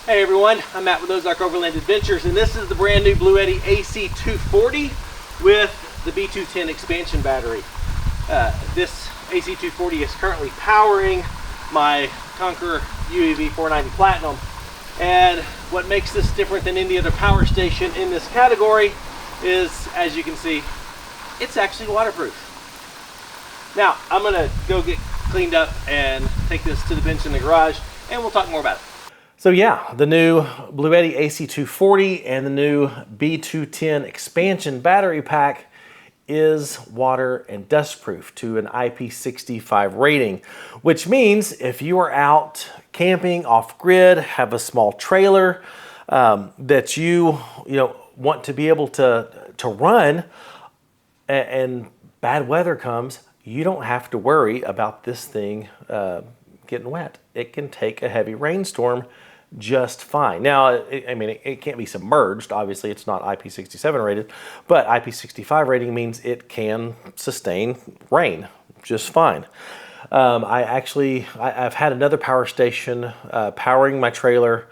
Hey everyone, I'm Matt with Ozark Overland Adventures, and this is the brand new BLUETTI AC240 with the B210 expansion battery. This AC240 is currently powering my Conqueror UEV 490 Platinum, and what makes this different than any other power station in this category is, as you can see, it's actually waterproof. Now, I'm gonna go get cleaned up and take this to the bench in the garage, and we'll talk more about it. So yeah, the new BLUETTI AC240 and the new B210 expansion battery pack is water and dust proof to an IP65 rating, which means if you are out camping off grid, have a small trailer that you want to be able to run, and bad weather comes, you don't have to worry about this thing getting wet. It can take a heavy rainstorm just fine. Now, it can't be submerged. Obviously, it's not IP67 rated, but IP65 rating means it can sustain rain just fine. I've had another power station powering my trailer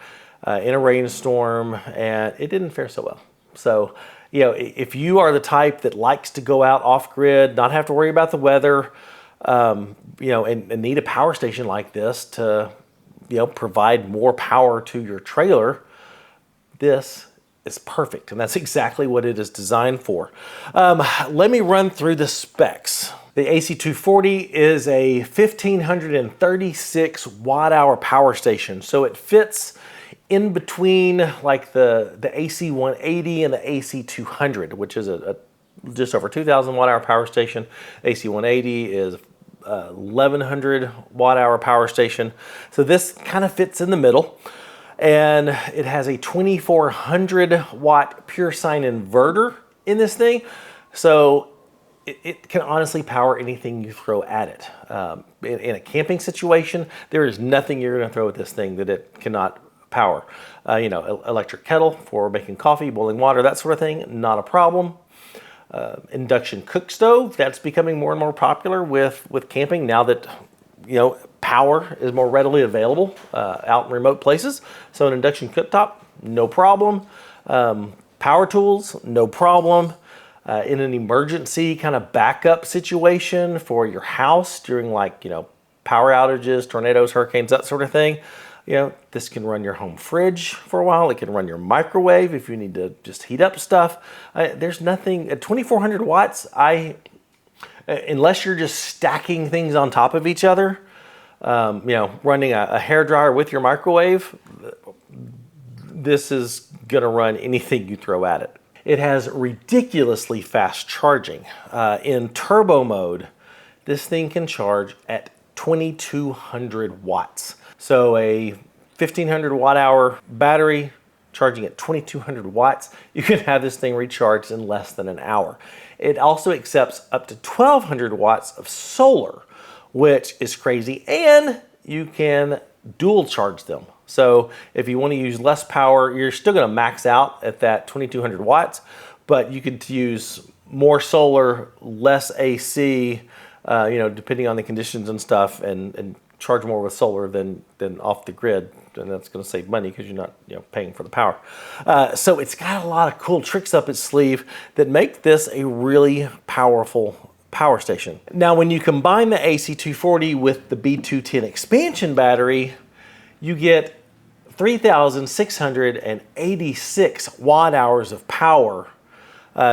in a rainstorm, and it didn't fare so well. So, if you are the type that likes to go out off grid, not have to worry about the weather, and need a power station like this to provide more power to your trailer, this is perfect, and that's exactly what it is designed for. Let me run through the specs. The AC240 is a 1536 watt-hour power station, so it fits in between like the AC180 and the AC200, which is a just over 2,000 watt-hour power station. AC180 is 1100 watt-hour power station. So this kind of fits in the middle, and it has a 2400 watt pure sine inverter in this thing. So it can honestly power anything you throw at it. In a camping situation, there is nothing you're going to throw at this thing that it cannot power. Electric kettle for making coffee, boiling water, that sort of thing, not a problem. Induction cook stove, that's becoming more and more popular with camping now that power is more readily available out in remote places. So an induction cooktop, no problem. Power tools, no problem. In an emergency kind of backup situation for your house during power outages, tornadoes, hurricanes, that sort of thing, this can run your home fridge for a while. It can run your microwave if you need to just heat up stuff. There's nothing at 2400 watts. Unless you're just stacking things on top of each other, running a hairdryer with your microwave, this is gonna run anything you throw at it. It has ridiculously fast charging. In turbo mode, this thing can charge at 2200 watts. So a 1500 watt hour battery charging at 2200 watts, you can have this thing recharged in less than an hour. It also accepts up to 1200 watts of solar, which is crazy, and you can dual charge them. So if you want to use less power, you're still going to max out at that 2200 watts, but you could use more solar, less AC, depending on the conditions and stuff, and charge more with solar than off the grid, and that's going to save money because you're not paying for the power. So it's got a lot of cool tricks up its sleeve that make this a really powerful power station. Now, when you combine the AC240 with the B210 expansion battery, you get 3,686 watt hours of power.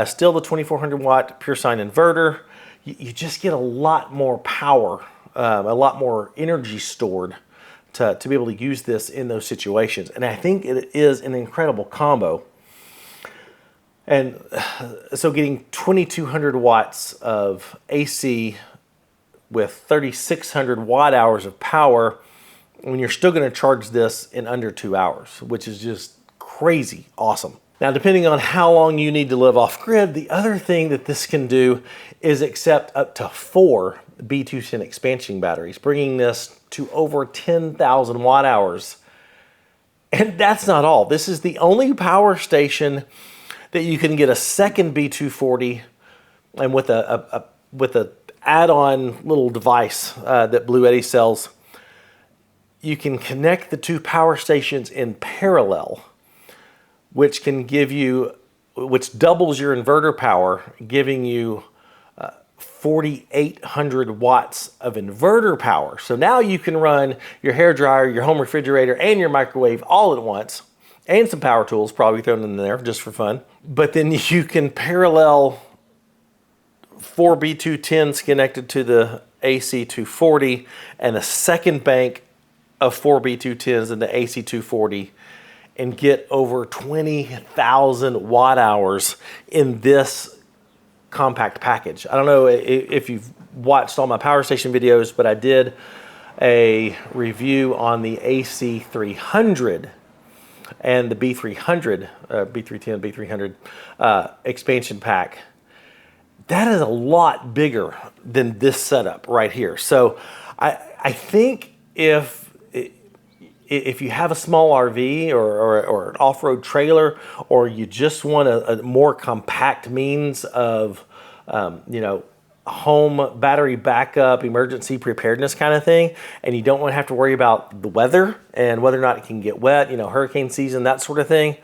Still the 2400 watt pure sine inverter. You just get a lot more power, a lot more energy stored to be able to use this in those situations. And I think it is an incredible combo. And so getting 2200 watts of AC with 3600 watt hours of power, when you're still going to charge this in under 2 hours, which is just crazy awesome. Now, depending on how long you need to live off grid, the other thing that this can do is accept up to 4 B210 expansion batteries, bringing this to over 10,000 watt hours. And that's not all. This is the only power station that you can get a second B240 and with a add-on little device that BLUETTI sells. you can connect the two power stations in parallel, which can give you, which doubles your inverter power, giving you 4,800 watts of inverter power. So now you can run your hair dryer, your home refrigerator, and your microwave all at once, and some power tools probably thrown in there just for fun. But then you can parallel 4 B210s connected to the AC240 and a second bank of 4 B210s in the AC240 and get over 20,000 watt hours in this compact package. I don't know if you've watched all my power station videos, but I did a review on the AC300 and the B300, B310, B300 expansion pack. That is a lot bigger than this setup right here. So I think if you have a small RV or an off-road trailer, or you just want a more compact means of, home battery backup, emergency preparedness kind of thing, and you don't want to have to worry about the weather and whether or not it can get wet, hurricane season, that sort of thing,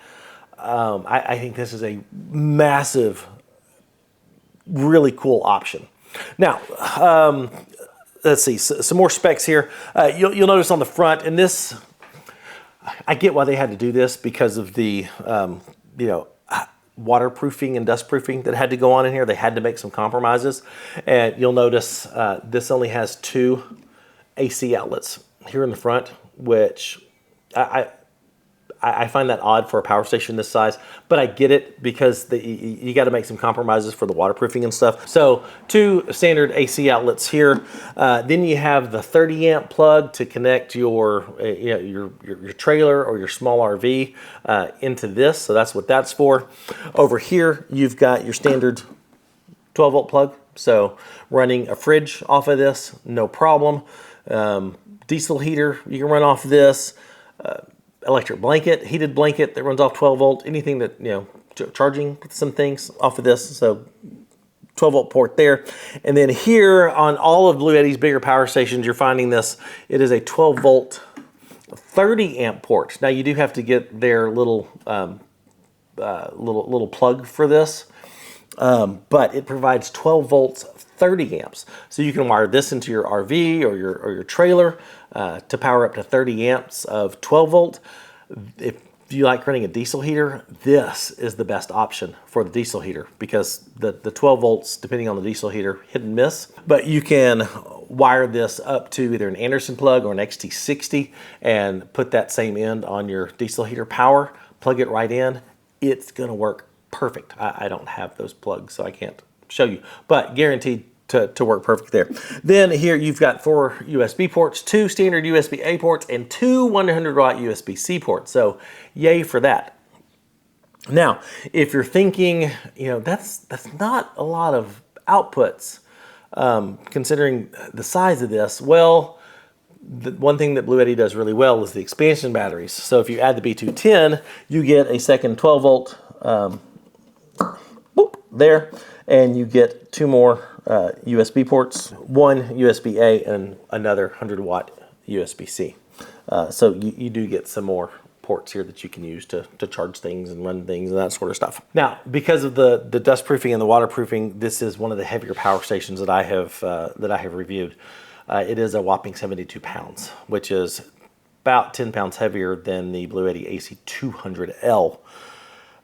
I think this is a massive, really cool option. Now, let's see, some more specs here. You'll notice on the front, and this, I get why they had to do this because of the, waterproofing and dustproofing that had to go on in here. They had to make some compromises. And you'll notice this only has 2 AC outlets here in the front, which I find that odd for a power station this size, but I get it because you got to make some compromises for the waterproofing and stuff. So 2 standard AC outlets here. Then you have the 30 amp plug to connect your trailer or your small RV into this. So that's what that's for. Over here, you've got your standard 12 volt plug. So running a fridge off of this, no problem. Diesel heater, you can run off this. Electric blanket, heated blanket that runs off 12 volt, anything that, charging some things off of this. So 12 volt port there. And then here on all of Bluetti's bigger power stations, you're finding this. It is a 12 volt 30 amp port. Now you do have to get their little plug for this, but it provides 12 volts 30 amps. So you can wire this into your RV or your trailer to power up to 30 amps of 12 volt. If you like running a diesel heater, this is the best option for the diesel heater because the 12 volts, depending on the diesel heater, hit and miss. But you can wire this up to either an Anderson plug or an XT60 and put that same end on your diesel heater power, plug it right in. It's gonna work perfect. I don't have those plugs, so I can't show you, but guaranteed to work perfect there. Then here you've got 4 USB ports, 2 standard USB-A ports, and 2 100 watt USB-C ports. So yay for that. Now, if you're thinking, that's not a lot of outputs considering the size of this. Well, the one thing that BLUETTI does really well is the expansion batteries. So if you add the B210, you get a second 12 volt there, and you get 2 more USB ports, 1 USB-A and another 100 watt USB-C. So you do get some more ports here that you can use to charge things and run things and that sort of stuff. Now, because of the dust proofing and the waterproofing, this is one of the heavier power stations that I have reviewed. It is a whopping 72 pounds, which is about 10 pounds heavier than the BLUETTI AC240L.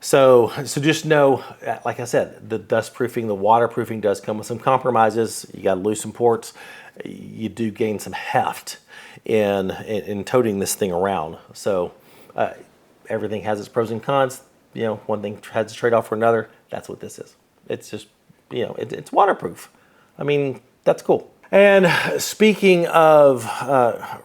So just know, like I said, the dust proofing, the waterproofing does come with some compromises. You got to lose some ports. You do gain some heft in toting this thing around. So everything has its pros and cons. One thing has a trade-off for another. That's what this is. It's just, it's waterproof. I mean, that's cool. And speaking of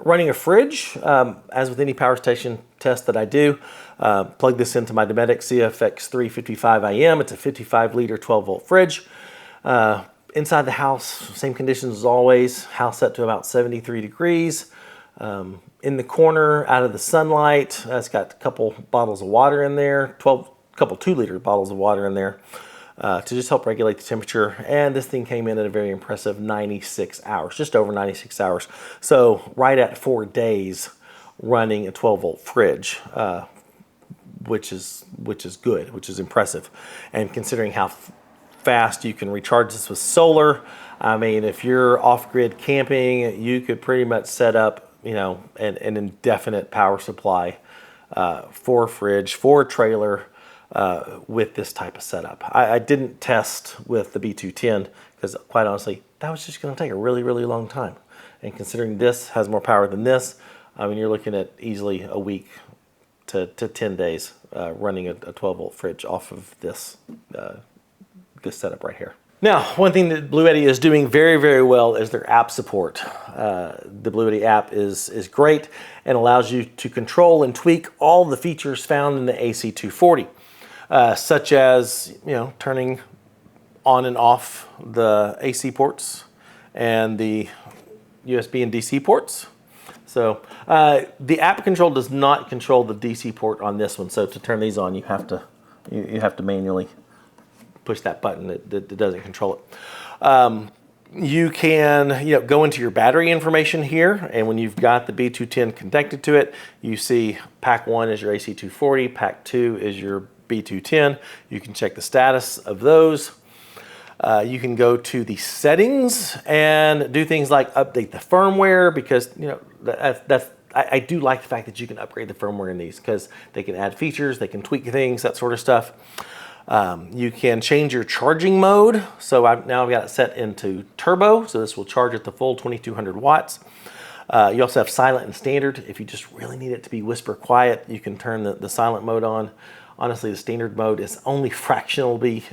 running a fridge, as with any power station test that I do, plug this into my Dometic CFX355IM. It's a 55 liter 12 volt fridge. Inside the house, same conditions as always. House set to about 73 degrees. In the corner, out of the sunlight, it's got a couple bottles of water in there, couple 2 liter bottles of water in there. To just help regulate the temperature. And this thing came in at a very impressive 96 hours, just over 96 hours. So right at 4 days running a 12-volt fridge, which is good, which is impressive. And considering how fast you can recharge this with solar, I mean, if you're off-grid camping, you could pretty much set up, you know, an indefinite power supply for a fridge, for a trailer, with this type of setup. I didn't test with the B210 because, quite honestly, that was just going to take a really, really long time. And considering this has more power than this, I mean, you're looking at easily a week to 10 days running a 12-volt fridge off of this this setup right here. Now, one thing that BLUETTI is doing very, very well is their app support. The BLUETTI app is great and allows you to control and tweak all the features found in the AC240, such as, you know, turning on and off the AC ports and the USB and DC ports. So the app control does not control the DC port on this one. So to turn these on, you have to manually push that button. That doesn't control it. You can, you know, go into your battery information here, and when you've got the B210 connected to it, you see pack 1 is your AC240, pack 2 is your B210. You can check the status of those. You can go to the settings and do things like update the firmware, because, you know, I do like the fact that you can upgrade the firmware in these, because they can add features, they can tweak things, that sort of stuff. You can change your charging mode. So now I've got it set into turbo, so this will charge at the full 2200 watts. You also have silent and standard. If you just really need it to be whisper quiet, you can turn the silent mode on. Honestly, the standard mode is only fractionally,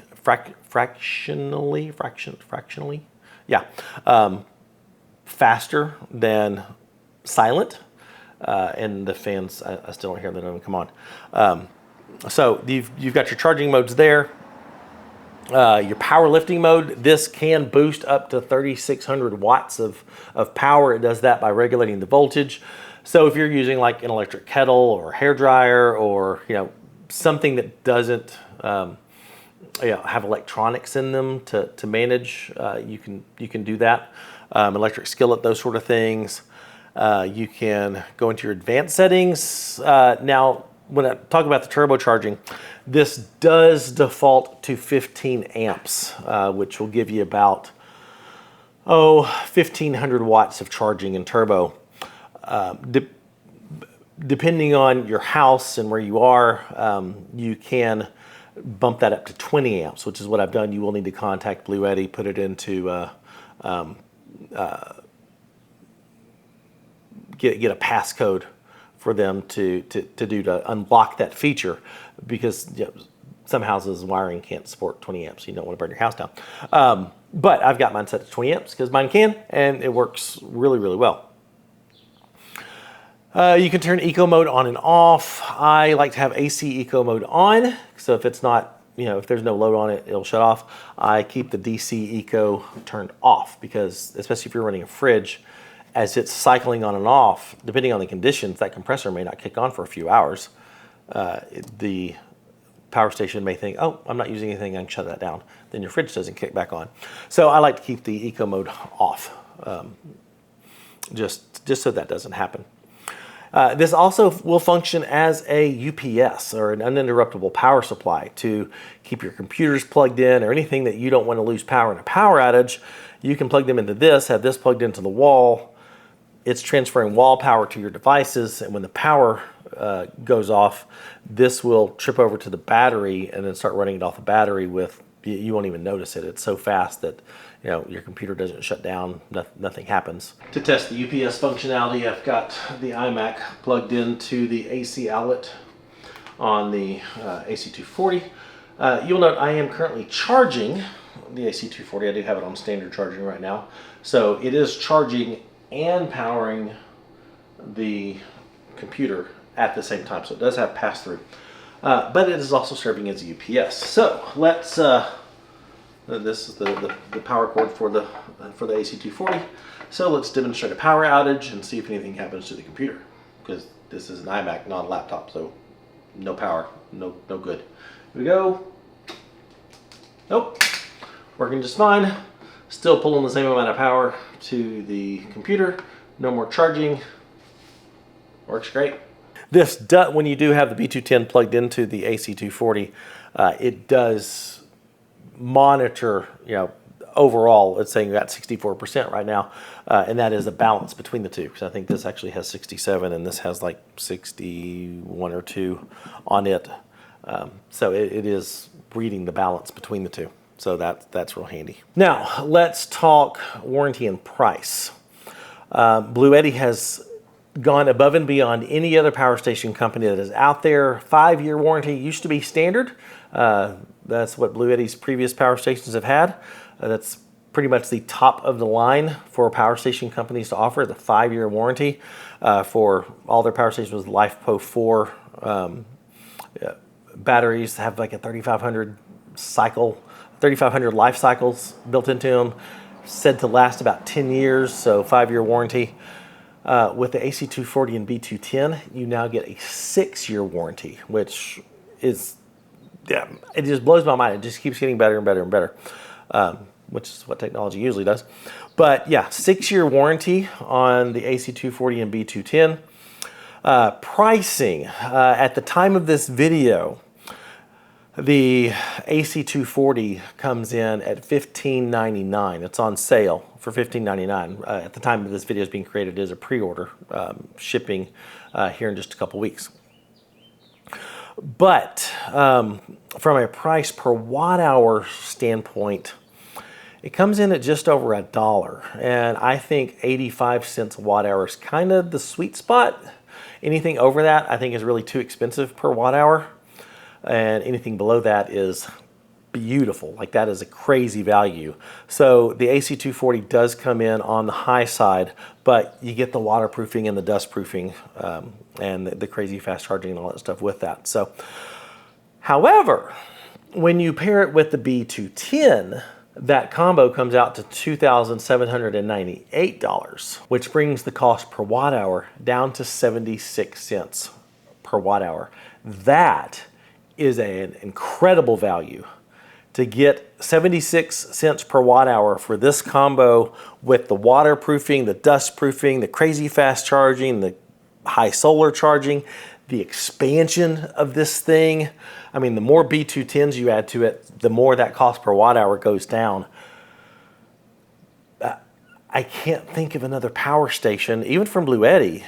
faster than silent. And the fans, I still don't hear them even come on. So you've got your charging modes there. Your powerlifting mode, this can boost up to 3,600 watts of power. It does that by regulating the voltage. So if you're using like an electric kettle or hair dryer, or, you know, something that doesn't you know, have electronics in them to manage, you can do that. Electric skillet, those sort of things. You can go into your advanced settings. Now, when I talk about the turbocharging, this does default to 15 amps, which will give you about 1,500 watts of charging in turbo. Depending on your house and where you are, you can bump that up to 20 amps, which is what I've done. You will need to contact BLUETTI, put it into get a passcode for them to unlock that feature, because, you know, some houses wiring can't support 20 amps. You don't want to burn your house down. But I've got mine set to 20 amps because mine can, and it works really, really well. You can turn eco mode on and off. I like to have AC eco mode on, so if it's not, you know, if there's no load on it, it'll shut off. I keep the DC eco turned off, because especially if you're running a fridge, as it's cycling on and off, depending on the conditions, that compressor may not kick on for a few hours. The power station may think, oh, I'm not using anything, I can shut that down. Then your fridge doesn't kick back on. So I like to keep the eco mode off, just so that doesn't happen. This also will function as a UPS, or an uninterruptible power supply, to keep your computers plugged in, or anything that you don't want to lose power in a power outage. You can plug them into this, have this plugged into the wall. It's transferring wall power to your devices, and when the power goes off, this will trip over to the battery and then start running it off the battery with, you won't even notice it. It's so fast that, you know, your computer doesn't shut down, nothing happens. To test the UPS functionality, I've got the iMac plugged into the AC outlet on the AC240. You'll note I am currently charging the AC240. I do have it on standard charging right now. So it is charging and powering the computer at the same time. So it does have pass-through. But it is also serving as a UPS. So let's, this is the power cord for the AC240. So let's demonstrate a power outage and see if anything happens to the computer, because this is an iMac, not a laptop, so no power, no good. Here we go. Nope, working just fine. Still pulling the same amount of power to the computer. No more charging. Works great. When you do have the B210 plugged into the AC240, it does monitor, overall, it's saying you got 64% right now, and that is a balance between the two. Because I think this actually has 67, and this has like 61 or 2 on it. So it is reading the balance between the two. So that's real handy. Now let's talk warranty and price. BLUETTI has gone above and beyond any other power station company that is out there. 5-year warranty used to be standard. That's what BLUETTI's previous power stations have had. That's pretty much the top of the line for power station companies to offer, the 5-year warranty for all their power stations with LiFePO 4 batteries. Have like a 3,500 life cycles built into them, said to last about 10 years, so 5-year warranty. With the AC240 and B210, you now get a 6-year warranty, which is, it just blows my mind. It just keeps getting better and better and better, which is what technology usually does. But yeah, 6-year warranty on the AC240 and B210. Pricing, at the time of this video, the AC240 comes in at $15.99. It's on sale for $15.99. At the time that this video is being created, it is a pre-order, shipping here in just a couple weeks. But from a price per watt hour standpoint, it comes in at just over $1. And I think 85 cents a watt hour is kind of the sweet spot. Anything over that I think is really too expensive per watt hour. And anything below that is beautiful. Like, that is a crazy value. So the AC240 does come in on the high side, but you get the waterproofing and the dust proofing and the crazy fast charging and all that stuff with that. So, however, when you pair it with the B210, that combo comes out to $2,798, which brings the cost per watt hour down to 76 cents per watt hour. That is an incredible value. To get 76 cents per watt hour for this combo with the waterproofing, the dust proofing, the crazy fast charging, the high solar charging, the expansion of this thing. I mean, the more B210s you add to it, the more that cost per watt hour goes down. I can't think of another power station, even from BLUETTI,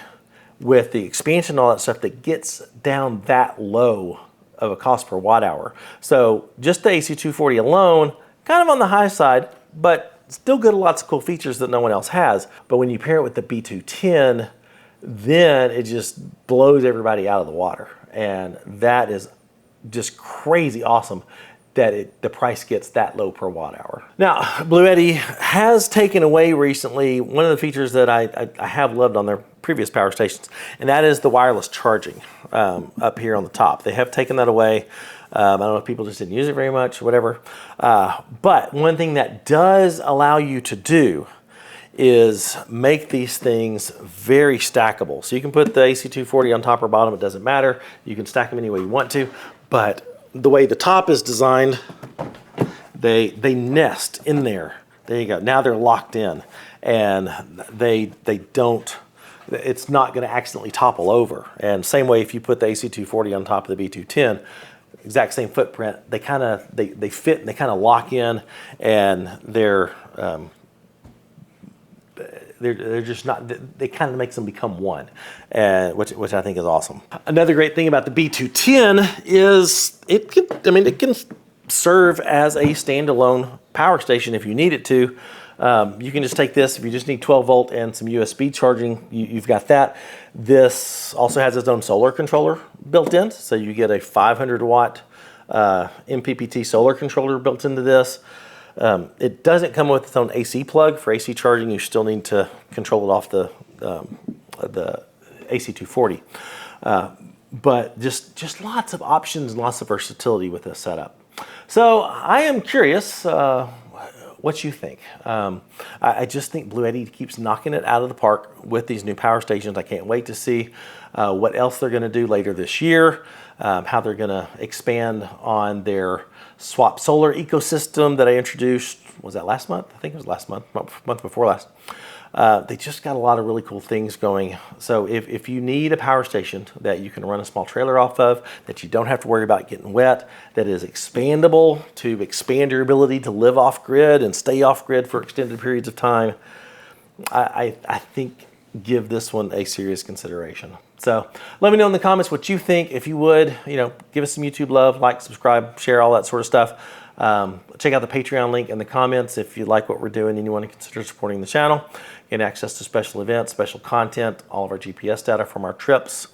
with the expansion and all that stuff, that gets down that low of a cost per watt hour. So just the AC240 alone, kind of on the high side, but still good, lots of cool features that no one else has. But when you pair it with the B210, then it just blows everybody out of the water. And that is just crazy awesome that the price gets that low per watt hour. Now, BLUETTI has taken away recently one of the features that I have loved on their previous power stations, and that is the wireless charging up here on the top. They have taken that away. I don't know if people just didn't use it very much, whatever. But one thing that does allow you to do is make these things very stackable. So you can put the AC240 on top or bottom, it doesn't matter. You can stack them any way you want to, but the way the top is designed, they nest in there. There you go. Now they're locked in, and they don't, it's not going to accidentally topple over. And same way if you put the AC240 on top of the B210, exact same footprint, they kind of they fit and they kind of lock in, and they're just not, they kind of makes them become one, which I think is awesome. Another great thing about the B210 is it can serve as a standalone power station if you need it to. You can just take this, if you just need 12 volt and some USB charging, you've got that. This also has its own solar controller built in, so you get a 500 watt MPPT solar controller built into this. It doesn't come with its own AC plug. For AC charging, you still need to control it off the AC240. But just lots of options and lots of versatility with this setup. So I am curious what you think. I just think BLUETTI keeps knocking it out of the park with these new power stations. I can't wait to see what else they're going to do later this year, how they're going to expand on their swap solar ecosystem that I introduced. Was that last month? I think it was last month, month before last. They just got a lot of really cool things going. So if you need a power station that you can run a small trailer off of, that you don't have to worry about getting wet, that is expandable to expand your ability to live off grid and stay off grid for extended periods of time, I think give this one a serious consideration. So let me know in the comments what you think. If you would, give us some YouTube love, like, subscribe, share, all that sort of stuff. Check out the Patreon link in the comments if you like what we're doing and you want to consider supporting the channel. Get access to special events, special content, all of our GPS data from our trips,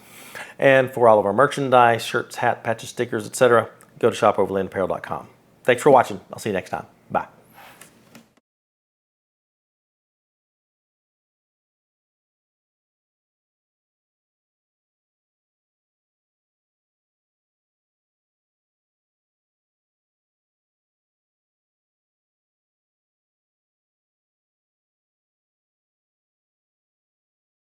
and for all of our merchandise, shirts, hat, patches, stickers, etc. Go to shopoverlandapparel.com. Thanks for watching. I'll see you next time. Bye.